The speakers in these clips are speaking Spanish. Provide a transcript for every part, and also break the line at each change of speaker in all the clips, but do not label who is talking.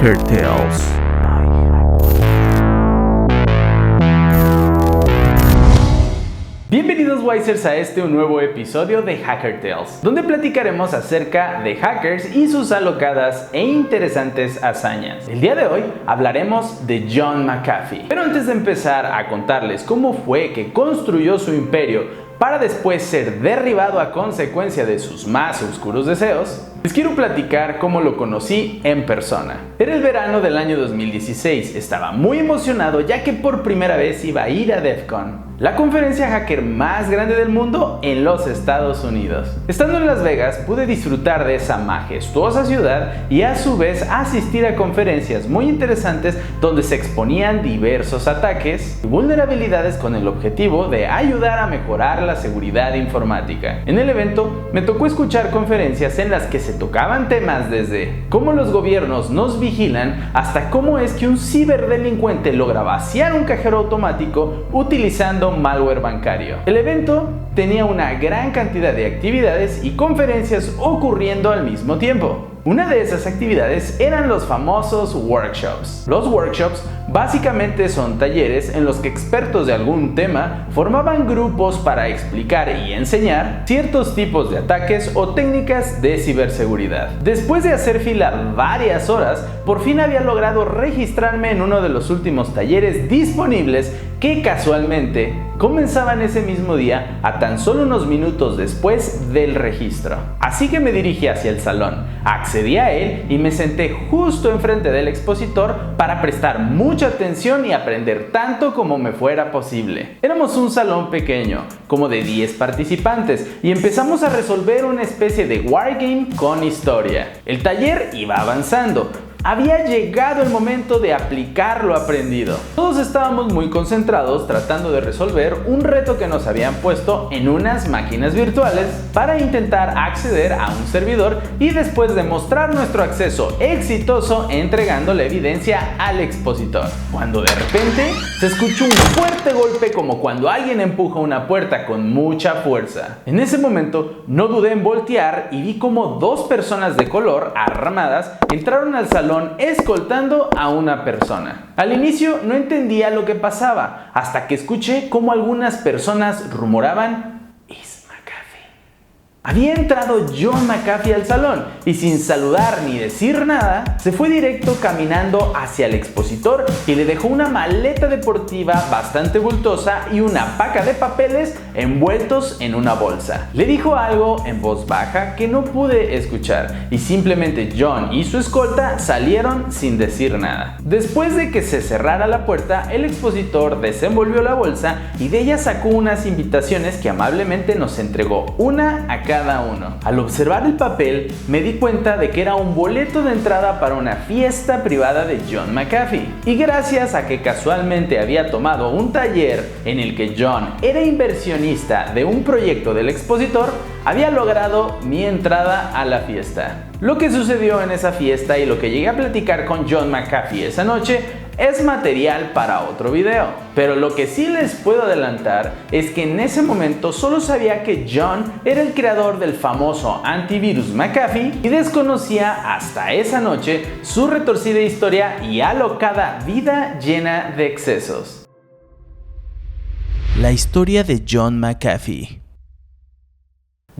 Hacker Tales. Bienvenidos Wisers a un nuevo episodio de Hacker Tales, donde platicaremos acerca de hackers y sus alocadas e interesantes hazañas. El día de hoy hablaremos de John McAfee. Pero antes de empezar a contarles cómo fue que construyó su imperio para después ser derribado a consecuencia de sus más oscuros deseos, les quiero platicar cómo lo conocí en persona. Era el verano del año 2016, estaba muy emocionado ya que por primera vez iba a ir a DEF CON, la conferencia hacker más grande del mundo en los Estados Unidos. Estando en Las Vegas pude disfrutar de esa majestuosa ciudad y a su vez asistir a conferencias muy interesantes donde se exponían diversos ataques y vulnerabilidades con el objetivo de ayudar a mejorar la seguridad informática. En el evento me tocó escuchar conferencias en las que se tocaban temas desde cómo los gobiernos nos vigilan hasta cómo es que un ciberdelincuente logra vaciar un cajero automático utilizando malware bancario. El evento tenía una gran cantidad de actividades y conferencias ocurriendo al mismo tiempo. Una de esas actividades eran los famosos workshops. Los workshops básicamente son talleres en los que expertos de algún tema formaban grupos para explicar y enseñar ciertos tipos de ataques o técnicas de ciberseguridad. Después de hacer fila varias horas, por fin había logrado registrarme en uno de los últimos talleres disponibles que casualmente comenzaban ese mismo día a tan solo unos minutos después del registro. Así que me dirigí hacia el salón, accedí a él y me senté justo enfrente del expositor para prestar mucha atención y aprender tanto como me fuera posible. Éramos un salón pequeño, como de 10 participantes, y empezamos a resolver una especie de wargame con historia. El taller iba avanzando. Había llegado el momento de aplicar lo aprendido. Todos estábamos muy concentrados tratando de resolver un reto que nos habían puesto en unas máquinas virtuales para intentar acceder a un servidor y después demostrar nuestro acceso exitoso entregando la evidencia al expositor. Cuando de repente se escuchó un fuerte golpe como cuando alguien empuja una puerta con mucha fuerza. En ese momento no dudé en voltear y vi como dos personas de color armadas entraron al salón escoltando a una persona. Al inicio no entendía lo que pasaba, hasta que escuché cómo algunas personas rumoraban: "Is McAfee". Había entrado John McAfee al salón y sin saludar ni decir nada, se fue directo caminando hacia el expositor y le dejó una maleta deportiva bastante bultosa y una paca de papeles envueltos en una bolsa. Le dijo algo en voz baja que no pude escuchar y simplemente John y su escolta salieron sin decir nada. Después de que se cerrara la puerta, el expositor desenvolvió la bolsa y de ella sacó unas invitaciones que amablemente nos entregó, una a cada uno. Al observar el papel me di cuenta de que era un boleto de entrada para una fiesta privada de John McAfee, y gracias a que casualmente había tomado un taller en el que John era inversionista de un proyecto del expositor, había logrado mi entrada a la fiesta. Lo que sucedió en esa fiesta y lo que llegué a platicar con John McAfee esa noche es material para otro video, pero lo que sí les puedo adelantar es que en ese momento solo sabía que John era el creador del famoso antivirus McAfee y desconocía hasta esa noche su retorcida historia y alocada vida llena de excesos. La historia de John McAfee.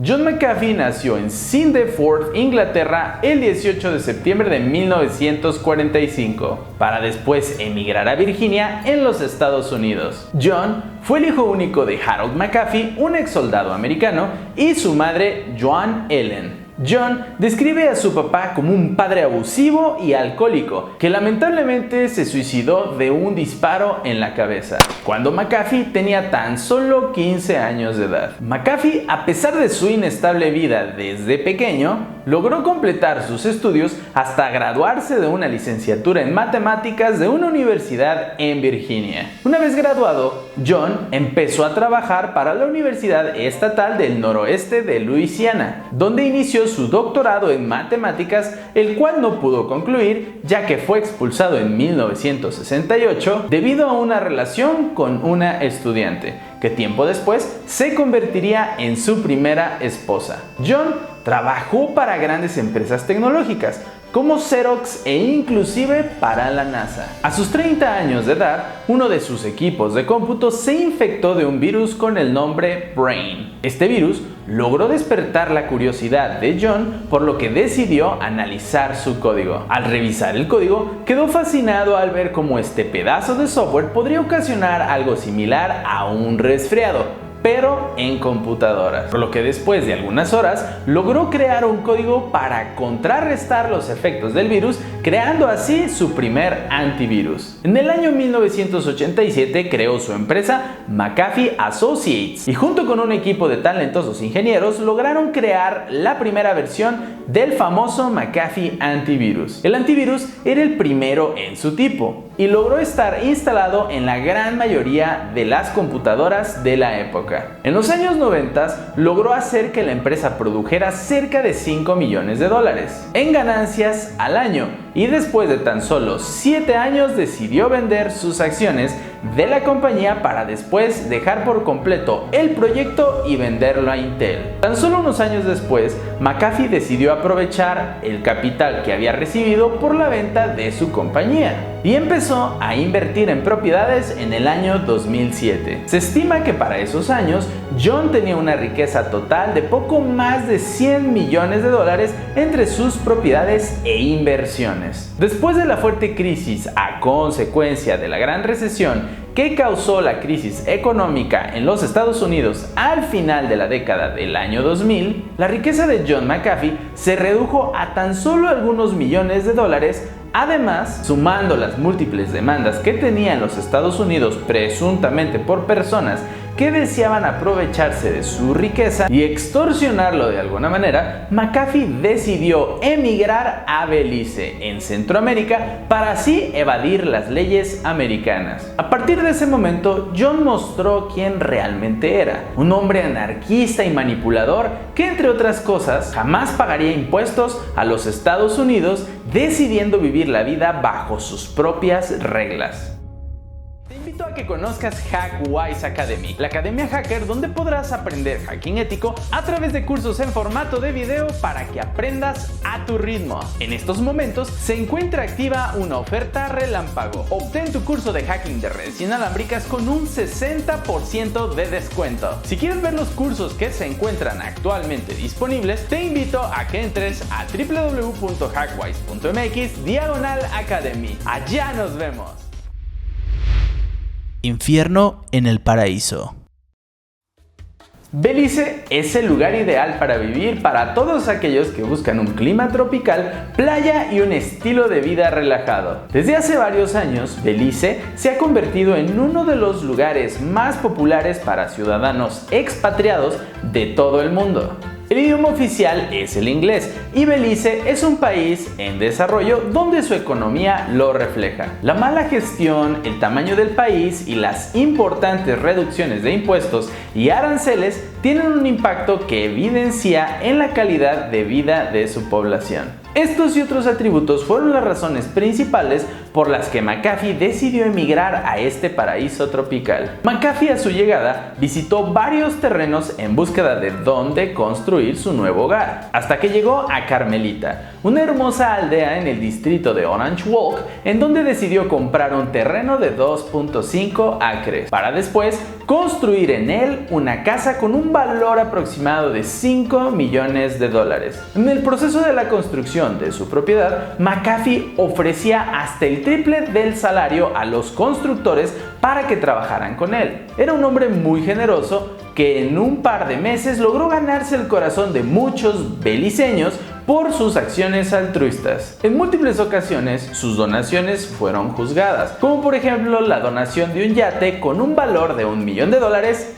John McAfee nació en Sindeford, Inglaterra, el 18 de septiembre de 1945, para después emigrar a Virginia, en los Estados Unidos. John fue el hijo único de Harold McAfee, un ex soldado americano, y su madre, Joan Ellen. John describe a su papá como un padre abusivo y alcohólico que lamentablemente se suicidó de un disparo en la cabeza cuando McAfee tenía tan solo 15 años de edad. McAfee, a pesar de su inestable vida desde pequeño, logró completar sus estudios hasta graduarse de una licenciatura en matemáticas de una universidad en Virginia. Una vez graduado, John empezó a trabajar para la Universidad Estatal del Noroeste de Luisiana, donde inició su doctorado en matemáticas, el cual no pudo concluir ya que fue expulsado en 1968 debido a una relación con una estudiante, que tiempo después se convertiría en su primera esposa. John trabajó para grandes empresas tecnológicas como Xerox e inclusive para la NASA. A sus 30 años de edad, uno de sus equipos de cómputo se infectó de un virus con el nombre Brain. Este virus logró despertar la curiosidad de John, por lo que decidió analizar su código. Al revisar el código, quedó fascinado al ver cómo este pedazo de software podría ocasionar algo similar a un resfriado, pero en computadoras, por lo que después de algunas horas logró crear un código para contrarrestar los efectos del virus, creando así su primer antivirus. En el año 1987 creó su empresa McAfee Associates y junto con un equipo de talentosos ingenieros lograron crear la primera versión del famoso McAfee antivirus. El antivirus era el primero en su tipo y logró estar instalado en la gran mayoría de las computadoras de la época. En los años 90 logró hacer que la empresa produjera cerca de $5 millones en ganancias al año, y después de tan solo 7 años decidió vender sus acciones de la compañía para después dejar por completo el proyecto y venderlo a Intel. Tan solo unos años después, McAfee decidió aprovechar el capital que había recibido por la venta de su compañía y empezó a invertir en propiedades en el año 2007. Se estima que para esos años John tenía una riqueza total de poco más de $100 millones entre sus propiedades e inversiones. Después de la fuerte crisis a consecuencia de la Gran Recesión que causó la crisis económica en los Estados Unidos al final de la década del año 2000, la riqueza de John McAfee se redujo a tan solo algunos millones de dólares. Además, sumando las múltiples demandas que tenía en los Estados Unidos presuntamente por personas que deseaban aprovecharse de su riqueza y extorsionarlo de alguna manera, McAfee decidió emigrar a Belice, en Centroamérica, para así evadir las leyes americanas. A partir de ese momento, John mostró quién realmente era: un hombre anarquista y manipulador que, entre otras cosas, jamás pagaría impuestos a los Estados Unidos, decidiendo vivir la vida bajo sus propias reglas. Te invito a que conozcas Hackwise Academy, la academia hacker donde podrás aprender hacking ético a través de cursos en formato de video para que aprendas a tu ritmo. En estos momentos se encuentra activa una oferta relámpago. Obtén tu curso de hacking de redes inalámbricas con un 60% de descuento. Si quieres ver los cursos que se encuentran actualmente disponibles, te invito a que entres a www.hackwise.mx/academy. Allá nos vemos.
Infierno en el paraíso.
Belice es el lugar ideal para vivir para todos aquellos que buscan un clima tropical, playa y un estilo de vida relajado. Desde hace varios años, Belice se ha convertido en uno de los lugares más populares para ciudadanos expatriados de todo el mundo. El idioma oficial es el inglés y Belice es un país en desarrollo donde su economía lo refleja. La mala gestión, el tamaño del país y las importantes reducciones de impuestos y aranceles tienen un impacto que evidencia en la calidad de vida de su población. Estos y otros atributos fueron las razones principales por las que McAfee decidió emigrar a este paraíso tropical. McAfee, a su llegada, visitó varios terrenos en búsqueda de dónde construir su nuevo hogar, hasta que llegó a Carmelita, una hermosa aldea en el distrito de Orange Walk, en donde decidió comprar un terreno de 2.5 acres, para después construir en él una casa con un valor aproximado de $5 millones. En el proceso de la construcción de su propiedad, McAfee ofrecía hasta el triple del salario a los constructores para que trabajaran con él. Era un hombre muy generoso que en un par de meses logró ganarse el corazón de muchos beliceños por sus acciones altruistas. En múltiples ocasiones, sus donaciones fueron juzgadas, como por ejemplo la donación de un yate con un valor de $1 millón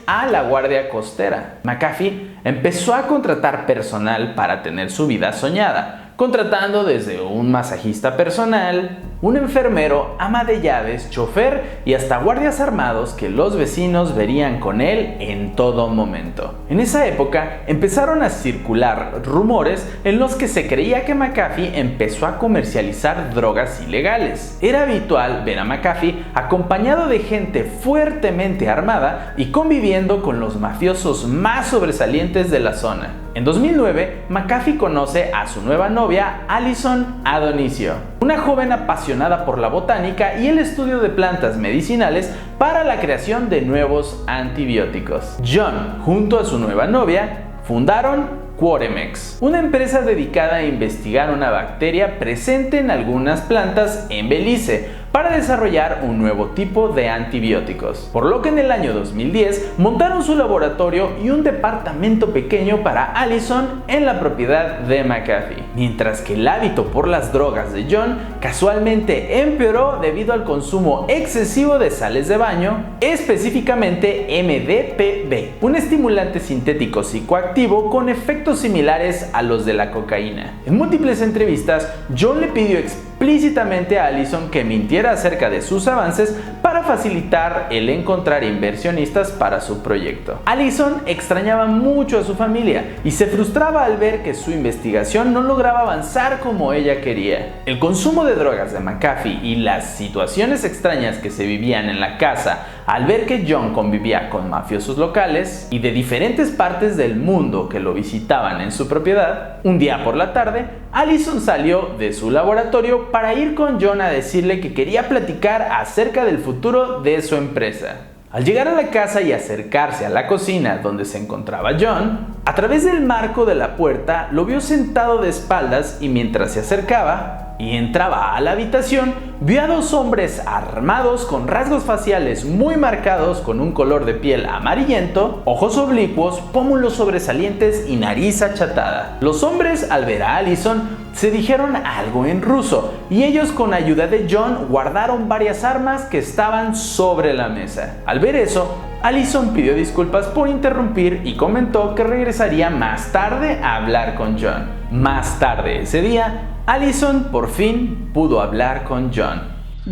a la Guardia Costera. McAfee empezó a contratar personal para tener su vida soñada, contratando desde un masajista personal, un enfermero, ama de llaves, chofer y hasta guardias armados que los vecinos verían con él en todo momento. En esa época empezaron a circular rumores en los que se creía que McAfee empezó a comercializar drogas ilegales. Era habitual ver a McAfee acompañado de gente fuertemente armada y conviviendo con los mafiosos más sobresalientes de la zona. En 2009, McAfee conoce a su nueva novia, Allison Adonicio, una joven apasionada por la botánica y el estudio de plantas medicinales para la creación de nuevos antibióticos. John, junto a su nueva novia, fundaron Quoremex, una empresa dedicada a investigar una bacteria presente en algunas plantas en Belice para desarrollar un nuevo tipo de antibióticos. Por lo que en el año 2010 montaron su laboratorio y un departamento pequeño para Allison en la propiedad de McAfee. Mientras que el hábito por las drogas de John casualmente empeoró debido al consumo excesivo de sales de baño, específicamente MDPV, un estimulante sintético psicoactivo con efectos similares a los de la cocaína. En múltiples entrevistas, John le pidió explícitamente a Allison que mintiera acerca de sus avances para facilitar el encontrar inversionistas para su proyecto. Allison extrañaba mucho a su familia y se frustraba al ver que su investigación no lograba avanzar como ella quería. El consumo de drogas de McAfee y las situaciones extrañas que se vivían en la casa al ver que John convivía con mafiosos locales y de diferentes partes del mundo que lo visitaban en su propiedad, un día por la tarde, Allison salió de su laboratorio para ir con John a decirle que quería platicar acerca del futuro de su empresa. Al llegar a la casa y acercarse a la cocina donde se encontraba John, a través del marco de la puerta lo vio sentado de espaldas y mientras se acercaba y entraba a la habitación, vio a dos hombres armados con rasgos faciales muy marcados con un color de piel amarillento, ojos oblicuos, pómulos sobresalientes y nariz achatada. Los hombres, al ver a Allison, se dijeron algo en ruso y ellos con ayuda de John guardaron varias armas que estaban sobre la mesa. Al ver eso, Allison pidió disculpas por interrumpir y comentó que regresaría más tarde a hablar con John. Más tarde ese día, Allison por fin pudo hablar con John.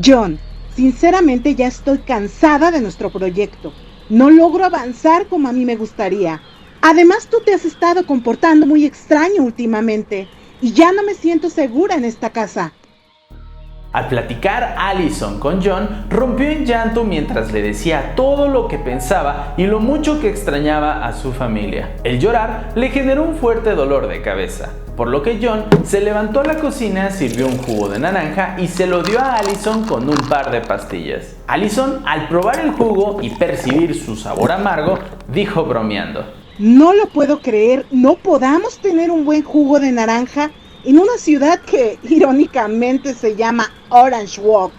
John, sinceramente ya estoy cansada de nuestro proyecto. No logro avanzar como a mí me gustaría. Además, tú te has estado comportando muy extraño últimamente y ya no me siento segura en esta casa.
Al platicar Allison con John, rompió en llanto mientras le decía todo lo que pensaba y lo mucho que extrañaba a su familia. El llorar le generó un fuerte dolor de cabeza, por lo que John se levantó a la cocina, sirvió un jugo de naranja y se lo dio a Allison con un par de pastillas. Allison, al probar el jugo y percibir su sabor amargo, dijo bromeando:
No lo puedo creer, no podamos tener un buen jugo de naranja en una ciudad que irónicamente se llama Orange Walk.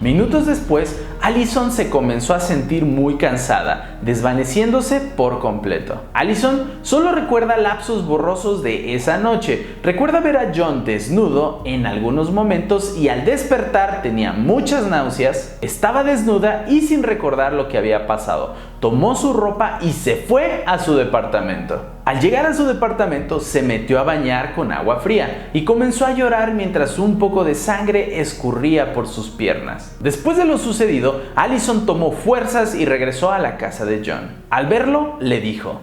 Minutos después, Allison se comenzó a sentir muy cansada, desvaneciéndose por completo. Allison solo recuerda lapsos borrosos de esa noche. Recuerda ver a John desnudo en algunos momentos y al despertar tenía muchas náuseas, estaba desnuda y sin recordar lo que había pasado. Tomó su ropa y se fue a su departamento. Al llegar a su departamento se metió a bañar con agua fría y comenzó a llorar mientras un poco de sangre escurría por sus piernas. Después de lo sucedido, Allison tomó fuerzas y regresó a la casa de John. Al verlo, le dijo: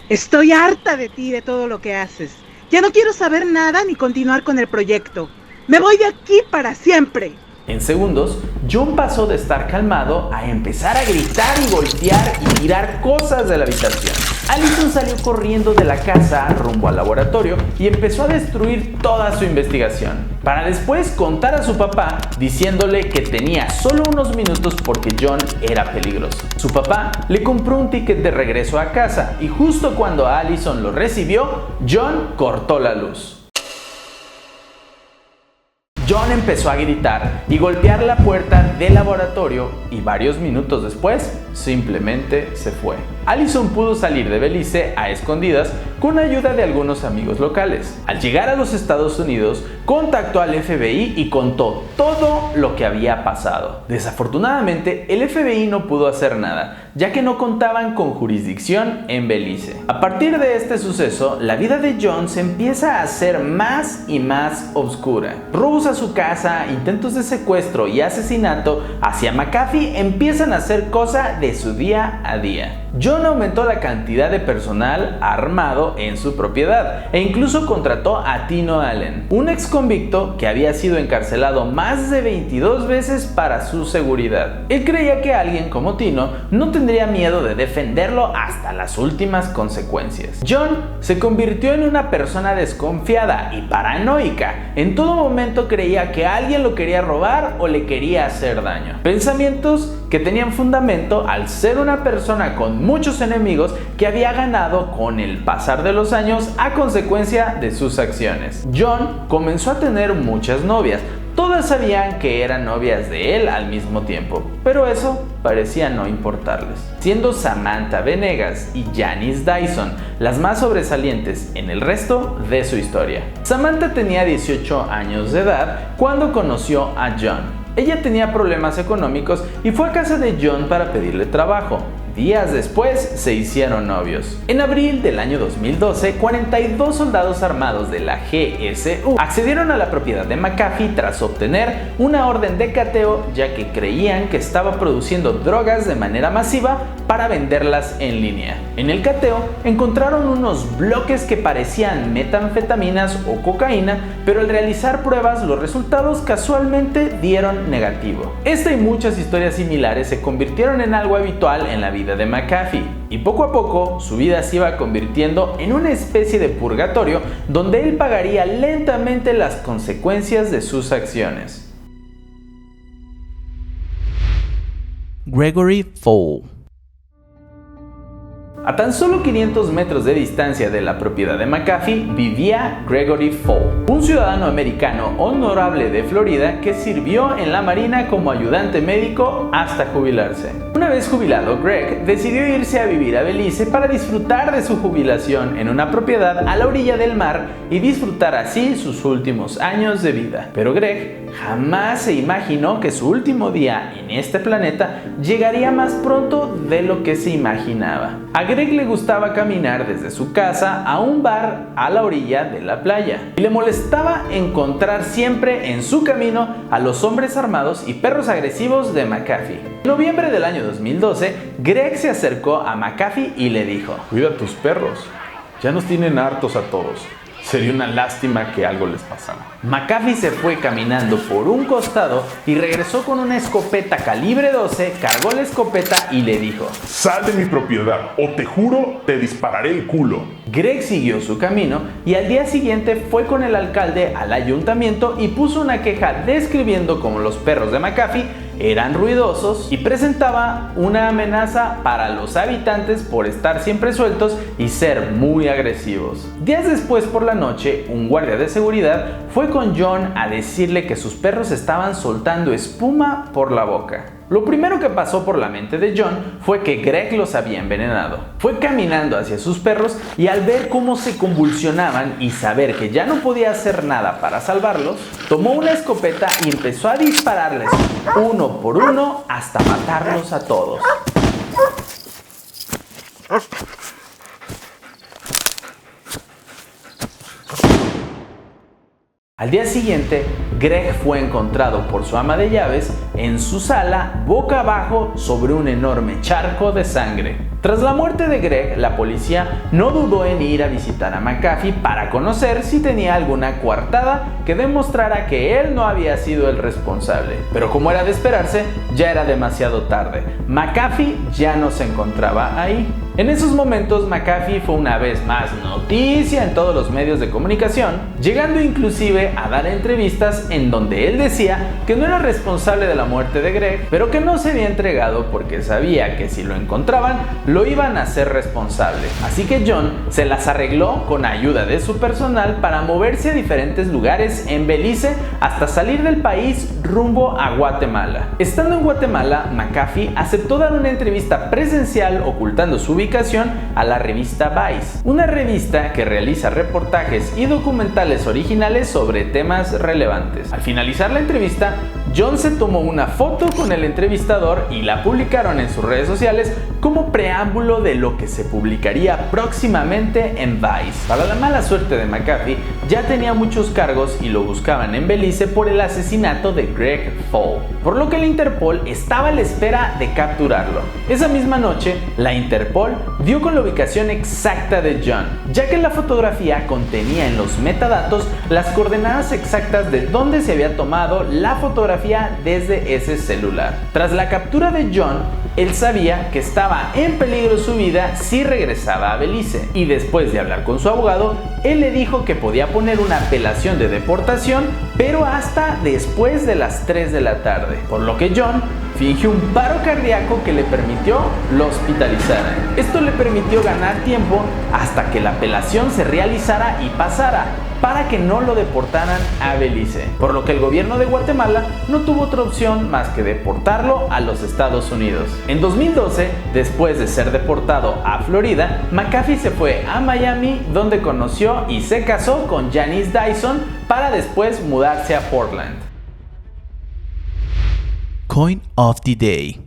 Estoy harta de ti y de todo lo que haces. Ya no quiero saber nada ni continuar con el proyecto. Me voy de aquí para siempre.
En segundos, John pasó de estar calmado a empezar a gritar y golpear y tirar cosas de la habitación. Allison salió corriendo de la casa rumbo al laboratorio y empezó a destruir toda su investigación, para después contar a su papá diciéndole que tenía solo unos minutos porque John era peligroso. Su papá le compró un ticket de regreso a casa y justo cuando Allison lo recibió, John cortó la luz. John empezó a gritar y golpear la puerta del laboratorio y varios minutos después simplemente se fue. Allison pudo salir de Belice a escondidas con ayuda de algunos amigos locales. Al llegar a los Estados Unidos, contactó al FBI y contó todo lo que había pasado. Desafortunadamente, el FBI no pudo hacer nada, ya que no contaban con jurisdicción en Belice. A partir de este suceso, la vida de John se empieza a hacer más y más oscura. Robos a su casa, intentos de secuestro y asesinato hacia McAfee empiezan a ser cosa de su día a día. John aumentó la cantidad de personal armado en su propiedad e incluso contrató a Tino Allen, un ex convicto que había sido encarcelado más de 22 veces para su seguridad. Él creía que alguien como Tino no tendría miedo de defenderlo hasta las últimas consecuencias. John se convirtió en una persona desconfiada y paranoica. En todo momento creía que alguien lo quería robar o le quería hacer daño. Pensamientos que tenían fundamento al ser una persona con muchos enemigos que había ganado con el pasar de los años a consecuencia de sus acciones. John comenzó a tener muchas novias. Todas sabían que eran novias de él al mismo tiempo, pero eso parecía no importarles. Siendo Samantha Venegas y Janice Dyson las más sobresalientes en el resto de su historia. Samantha tenía 18 años de edad cuando conoció a John. Ella tenía problemas económicos y fue a casa de John para pedirle trabajo. Días después se hicieron novios. En abril del año 2012, 42 soldados armados de la GSU accedieron a la propiedad de McAfee tras obtener una orden de cateo, ya que creían que estaba produciendo drogas de manera masiva para venderlas en línea. En el cateo encontraron unos bloques que parecían metanfetaminas o cocaína, pero al realizar pruebas los resultados casualmente dieron negativo. Esta y muchas historias similares se convirtieron en algo habitual en la vida de McAfee, y poco a poco su vida se iba convirtiendo en una especie de purgatorio donde él pagaría lentamente las consecuencias de sus acciones.
Gregory Fowle.
A tan solo 500 metros de distancia de la propiedad de McAfee vivía Gregory Fowle, un ciudadano americano honorable de Florida que sirvió en la Marina como ayudante médico hasta jubilarse. Una vez jubilado, Greg decidió irse a vivir a Belice para disfrutar de su jubilación en una propiedad a la orilla del mar y disfrutar así sus últimos años de vida. Pero Greg jamás se imaginó que su último día en este planeta llegaría más pronto de lo que se imaginaba. A Greg le gustaba caminar desde su casa a un bar a la orilla de la playa y le molestaba encontrar siempre en su camino a los hombres armados y perros agresivos de McAfee. En noviembre del año 2012, Greg se acercó a McAfee y le dijo:
"Cuida a tus perros, ya nos tienen hartos a todos. Sería una lástima que algo les pasara".
McAfee se fue caminando por un costado y regresó con una escopeta calibre 12, cargó la escopeta y le dijo:
"Sal de mi propiedad o te juro te dispararé el culo".
Greg siguió su camino y al día siguiente fue con el alcalde al ayuntamiento y puso una queja describiendo cómo los perros de McAfee eran ruidosos y presentaba una amenaza para los habitantes por estar siempre sueltos y ser muy agresivos. Días después por la noche, un guardia de seguridad fue con John a decirle que sus perros estaban soltando espuma por la boca. Lo primero que pasó por la mente de John fue que Greg los había envenenado. Fue caminando hacia sus perros y al ver cómo se convulsionaban y saber que ya no podía hacer nada para salvarlos, tomó una escopeta y empezó a dispararles uno por uno hasta matarlos a todos. Al día siguiente, Greg fue encontrado por su ama de llaves en su sala, boca abajo sobre un enorme charco de sangre. Tras la muerte de Greg, la policía no dudó en ir a visitar a McAfee para conocer si tenía alguna coartada que demostrara que él no había sido el responsable. Pero como era de esperarse, ya era demasiado tarde. McAfee ya no se encontraba ahí. En esos momentos, McAfee fue una vez más noticia en todos los medios de comunicación, llegando inclusive a dar entrevistas en donde él decía que no era responsable de la muerte de Greg, pero que no se había entregado porque sabía que si lo encontraban, lo iban a hacer responsable. Así que John se las arregló con ayuda de su personal para moverse a diferentes lugares en Belice hasta salir del país rumbo a Guatemala. Estando en Guatemala, McAfee aceptó dar una entrevista presencial ocultando su ubicación a la revista Vice, una revista que realiza reportajes y documentales originales sobre temas relevantes. Al finalizar la entrevista, John se tomó una foto con el entrevistador y la publicaron en sus redes sociales como preámbulo de lo que se publicaría próximamente en Vice. Para la mala suerte de McAfee, ya tenía muchos cargos y lo buscaban en Belice por el asesinato de Greg Fall, por lo que la Interpol estaba a la espera de capturarlo. Esa misma noche, la Interpol dio con la ubicación exacta de John, ya que la fotografía contenía en los metadatos las coordenadas exactas de dónde se había tomado la fotografía desde ese celular. Tras la captura de John, él sabía que estaba en peligro su vida si regresaba a Belice, y después de hablar con su abogado, él le dijo que podía poner una apelación de deportación, pero hasta después de las 3 de la tarde, por lo que John fingió un paro cardíaco que le permitió lo hospitalizaran. Esto le permitió ganar tiempo hasta que la apelación se realizara y pasara, para que no lo deportaran a Belice, por lo que el gobierno de Guatemala no tuvo otra opción más que deportarlo a los Estados Unidos. En 2012, después de ser deportado a Florida, McAfee se fue a Miami, donde conoció y se casó con Janice Dyson para después mudarse a Portland.
Coin of the Day.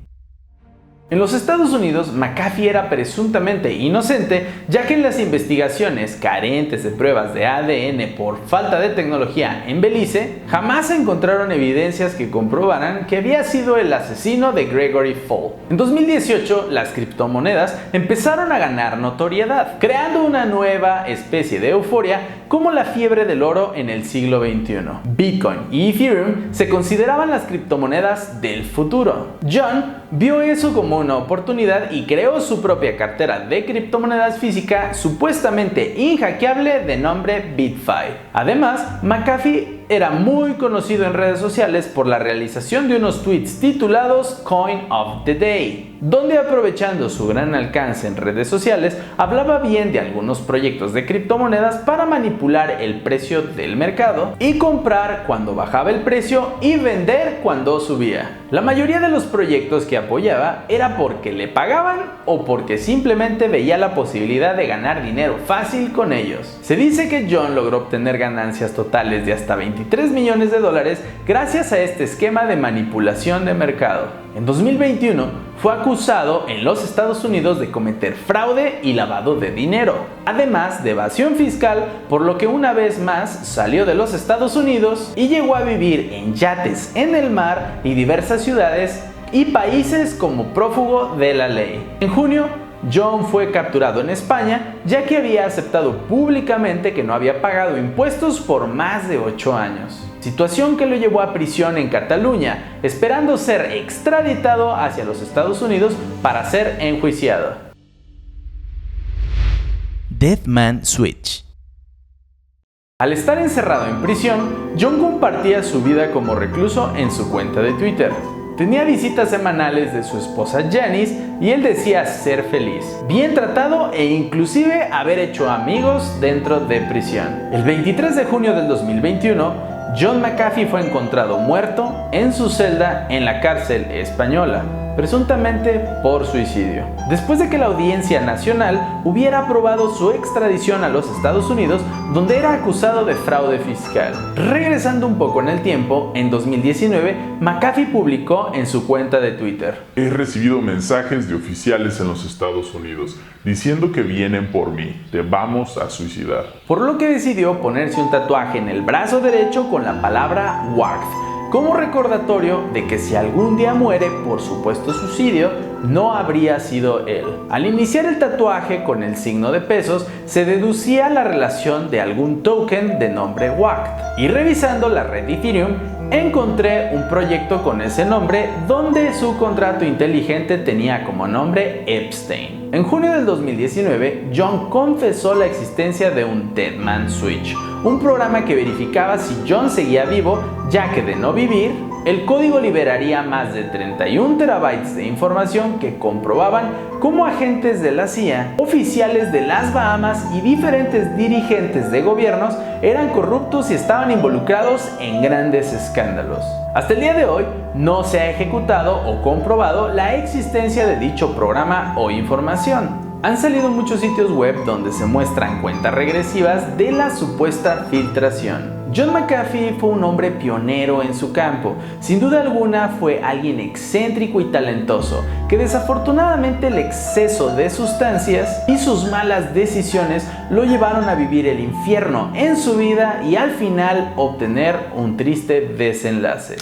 En los Estados Unidos, McAfee era presuntamente inocente, ya que en las investigaciones carentes de pruebas de ADN por falta de tecnología en Belice, jamás se encontraron evidencias que comprobaran que había sido el asesino de Gregory Fall. En 2018, las criptomonedas empezaron a ganar notoriedad, creando una nueva especie de euforia como la fiebre del oro en el siglo XXI. Bitcoin y Ethereum se consideraban las criptomonedas del futuro. John vio eso como una oportunidad y creó su propia cartera de criptomonedas física supuestamente inhackeable de nombre BitFi. Además, McAfee era muy conocido en redes sociales por la realización de unos tweets titulados Coin of the Day, donde aprovechando su gran alcance en redes sociales, hablaba bien de algunos proyectos de criptomonedas para manipular el precio del mercado y comprar cuando bajaba el precio y vender cuando subía. La mayoría de los proyectos que apoyaba era porque le pagaban o porque simplemente veía la posibilidad de ganar dinero fácil con ellos. Se dice que John logró obtener ganancias totales de hasta $23 millones gracias a este esquema de manipulación de mercado. En 2021 fue acusado en los Estados Unidos de cometer fraude y lavado de dinero, además de evasión fiscal, por lo que una vez más salió de los Estados Unidos y llegó a vivir en yates en el mar y diversas ciudades y países como prófugo de la ley. En junio, John fue capturado en España, ya que había aceptado públicamente que no había pagado impuestos por más de 8 años. Situación que lo llevó a prisión en Cataluña, esperando ser extraditado hacia los Estados Unidos para ser enjuiciado.
Deathman Switch.
Al estar encerrado en prisión, John compartía su vida como recluso en su cuenta de Twitter. Tenía visitas semanales de su esposa Janice y él decía ser feliz, bien tratado e inclusive haber hecho amigos dentro de prisión. El 23 de junio del 2021, John McAfee fue encontrado muerto en su celda en la cárcel española, presuntamente por suicidio. Después de que la Audiencia Nacional hubiera aprobado su extradición a los Estados Unidos, donde era acusado de fraude fiscal. Regresando un poco en el tiempo, en 2019, McAfee publicó en su cuenta de Twitter:
He recibido mensajes de oficiales en los Estados Unidos diciendo que vienen por mí, te vamos a suicidar.
Por lo que decidió ponerse un tatuaje en el brazo derecho con la palabra WARF, como recordatorio de que si algún día muere por supuesto suicidio, no habría sido él. Al iniciar el tatuaje con el signo de pesos, se deducía la relación de algún token de nombre WACT. Y revisando la red Ethereum, encontré un proyecto con ese nombre donde su contrato inteligente tenía como nombre Epstein. En junio del 2019, John confesó la existencia de un Deadman Switch, un programa que verificaba si John seguía vivo, ya que de no vivir, el código liberaría más de 31 terabytes de información que comprobaban cómo agentes de la CIA, oficiales de las Bahamas y diferentes dirigentes de gobiernos eran corruptos y estaban involucrados en grandes escándalos. Hasta el día de hoy no se ha ejecutado o comprobado la existencia de dicho programa o información. Han salido muchos sitios web donde se muestran cuentas regresivas de la supuesta filtración. John McAfee fue un hombre pionero en su campo. Sin duda alguna fue alguien excéntrico y talentoso, que desafortunadamente el exceso de sustancias y sus malas decisiones lo llevaron a vivir el infierno en su vida y al final obtener un triste desenlace.